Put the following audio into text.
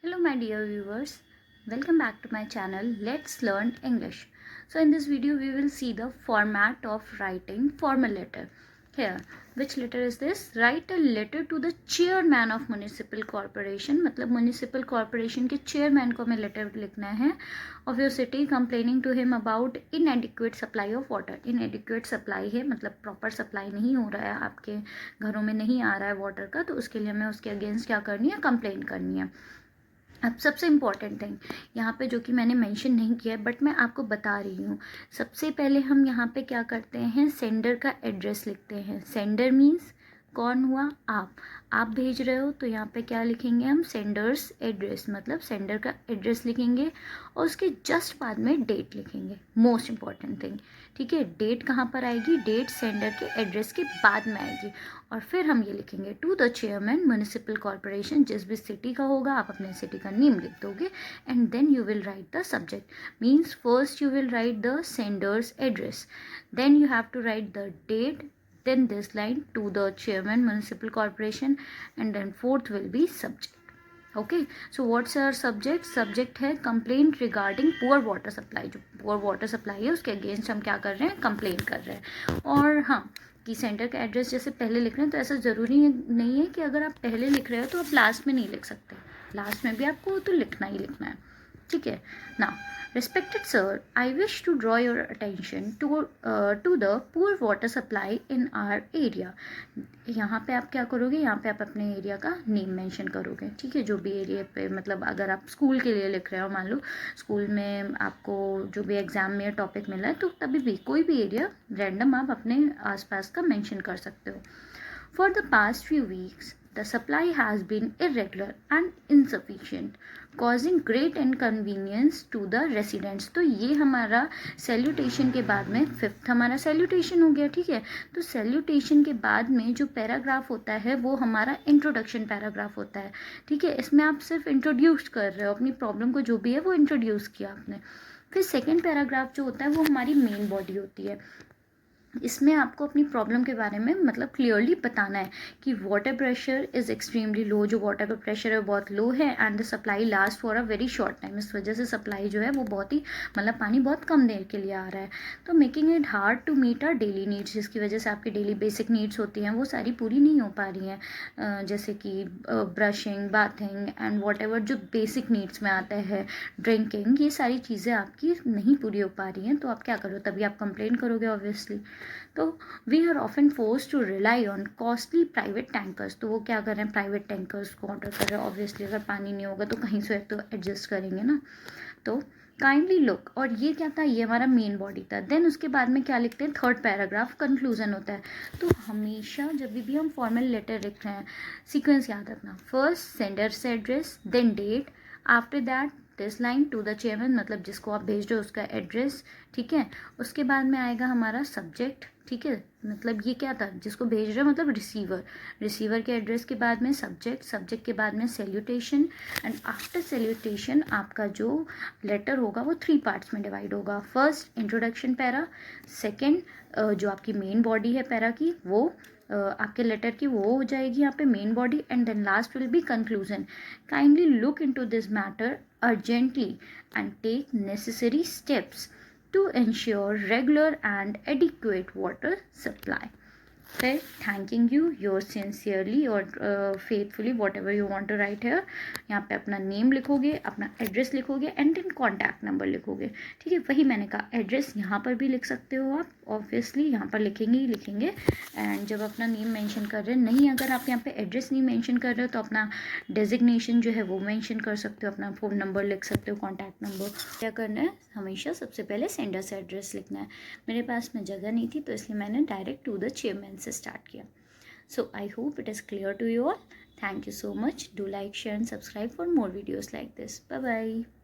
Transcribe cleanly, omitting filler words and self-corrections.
Hello my dear viewers, welcome back to my channel Let's Learn English. So in this video we will see the format of writing formal letter. Here, which letter is this? Write a letter to the chairman of municipal corporation. मतलब municipal corporation के chairman को हमें letter लिखना है of your city complaining to him about inadequate supply of water. Inadequate supply है मतलब proper supply नहीं हो रहा है, आपके घरों में नहीं आ रहा है water का, तो उसके लिए हमें उसके against क्या करनी है, complain करनी है. अब सबसे इम्पॉर्टेंट थिंग यहाँ पे जो कि मैंने मेंशन नहीं किया है बट मैं आपको बता रही हूँ, सबसे पहले हम यहाँ पे क्या करते हैं, सेंडर का एड्रेस लिखते हैं. सेंडर मीन्स कौन हुआ, आप भेज रहे हो, तो यहाँ पे क्या लिखेंगे हम, सेंडर्स एड्रेस, मतलब सेंडर का एड्रेस लिखेंगे और उसके जस्ट बाद में डेट लिखेंगे. मोस्ट इम्पॉर्टेंट थिंग, ठीक है. डेट कहाँ पर आएगी, डेट सेंडर के एड्रेस के बाद में आएगी. और फिर हम ये लिखेंगे to the chairman municipal corporation, जिस भी सिटी का होगा आप अपने सिटी का नेम लिख दोगे and then you will write the subject. Means first you will write the sender's address, then you have to write the date, then this line to the chairman municipal corporation, and then fourth will be subject. Okay, so what's our subject? Subject है complaint regarding poor water supply. जो poor water supply है उसके against हम क्या कर रहे हैं, complain कर रहे हैं. और हाँ, कि सेंटर का एड्रेस जैसे पहले लिख रहे हैं तो ऐसा ज़रूरी नहीं है कि अगर आप पहले लिख रहे हो तो आप लास्ट में नहीं लिख सकते. लास्ट में भी आपको तो लिखना ही लिखना है, ठीक है ना. Respected sir, I wish to draw your attention to the poor water supply in our area. यहाँ पे आप क्या करोगे, यहाँ पे आप अपने एरिया का नेम मेंशन करोगे, ठीक है. जो भी एरिया पे, मतलब अगर आप स्कूल के लिए लिख रहे हो, मान लो स्कूल में आपको जो भी एग्जाम में टॉपिक मिला है, तो तभी भी कोई भी एरिया रैंडम आप अपने आसपास का मेंशन कर सकते हो. For the past few weeks, the supply has been irregular and insufficient, causing great inconvenience to the residents. तो ये हमारा सैल्यूटेशन के बाद में फिफ्थ हमारा सैल्यूटेशन हो गया, ठीक है. तो सैल्यूटेशन के बाद में जो पैराग्राफ होता है वो हमारा इंट्रोडक्शन पैराग्राफ होता है, ठीक है. इसमें आप सिर्फ इंट्रोड्यूस कर रहे हो अपनी प्रॉब्लम को, जो भी है वो इंट्रोड्यूस किया आपने. फिर सेकेंड पैराग्राफ जो होता है वो हमारी मेन बॉडी होती है. इसमें आपको अपनी प्रॉब्लम के बारे में मतलब क्लियरली बताना है कि water pressure is extremely low, जो वाटर का प्रेशर है बहुत लो है, and the supply last for a very short time. इस वजह से सप्लाई जो है वो बहुत ही मतलब पानी बहुत कम देर के लिए आ रहा है. तो making it hard to meet our daily needs, जिसकी वजह से आपकी डेली बेसिक नीड्स होती हैं वो सारी पूरी नहीं हो पा रही हैं, जैसे कि brushing, bathing and what ever जो बेसिक नीड्स में आता है, ड्रिंकिंग, ये सारी चीज़ें आपकी नहीं पूरी हो पा रही हैं. तो आप क्या करो, तभी आप कंप्लेन करोगे ऑब्वियसली. तो we are often force to rely on costly private tankers. तो वो क्या कर रहे हैं, प्राइवेट टैंकर्स को ऑर्डर कर रहे हैं. ऑब्वियसली अगर पानी नहीं होगा तो कहीं से तो एडजस्ट करेंगे ना. तो काइंडली लुक, और ये क्या था, ये हमारा मेन बॉडी था. देन उसके बाद में क्या लिखते हैं, थर्ड पैराग्राफ कंक्लूजन होता है. तो हमेशा जब भी हम फॉर्मल लेटर लिख रहे हैं, सीक्वेंस याद रखना. First sender's address, then date, after that this line to the chairman, मतलब जिसको आप भेज रहे हो उसका एड्रेस, ठीक है. उसके बाद में आएगा हमारा सब्जेक्ट, ठीक है. मतलब ये क्या था, जिसको भेज रहे हो मतलब रिसीवर, रिसीवर के एड्रेस के बाद में सब्जेक्ट, सब्जेक्ट के बाद में सैल्यूटेशन, एंड आफ्टर सैल्यूटेशन आपका जो लेटर होगा वो 3 पार्ट्स में डिवाइड होगा. फर्स्ट इंट्रोडक्शन पैरा, सेकेंड जो आपकी मेन बॉडी है पैरा की वो आपके लेटर की वो हो जाएगी यहाँ पे main body, and then last will be conclusion. Kindly look into this matter urgently and take necessary steps to ensure regular and adequate water supply. फिर थैंकिंग यू, योर सिंसियरली और faithfully, whatever you want to write here. यहाँ पे अपना name लिखोगे, अपना address लिखोगे and then contact number लिखोगे, ठीक है. वही मैंने कहा, एड्रेस यहाँ पर भी लिख सकते हो आप, ऑब्वियसली यहाँ पर लिखेंगे ही लिखेंगे. एंड जब अपना नेम मेंशन कर रहे हैं, नहीं अगर आप यहाँ पे एड्रेस नहीं मेंशन कर रहे हो तो अपना डेजिग्नेशन जो है वो मेंशन कर सकते हो, अपना फ़ोन नंबर लिख सकते हो, कॉन्टैक्ट नंबर. क्या करना है, हमेशा सबसे पहले सेंडर से एड्रेस लिखना है. मेरे पास में जगह नहीं थी तो इसलिए मैंने डायरेक्ट टू द चेयरमैन से स्टार्ट किया. So I hope it is clear to you all. Thank you so much. Do like, share and subscribe for more videos like this. Bye bye.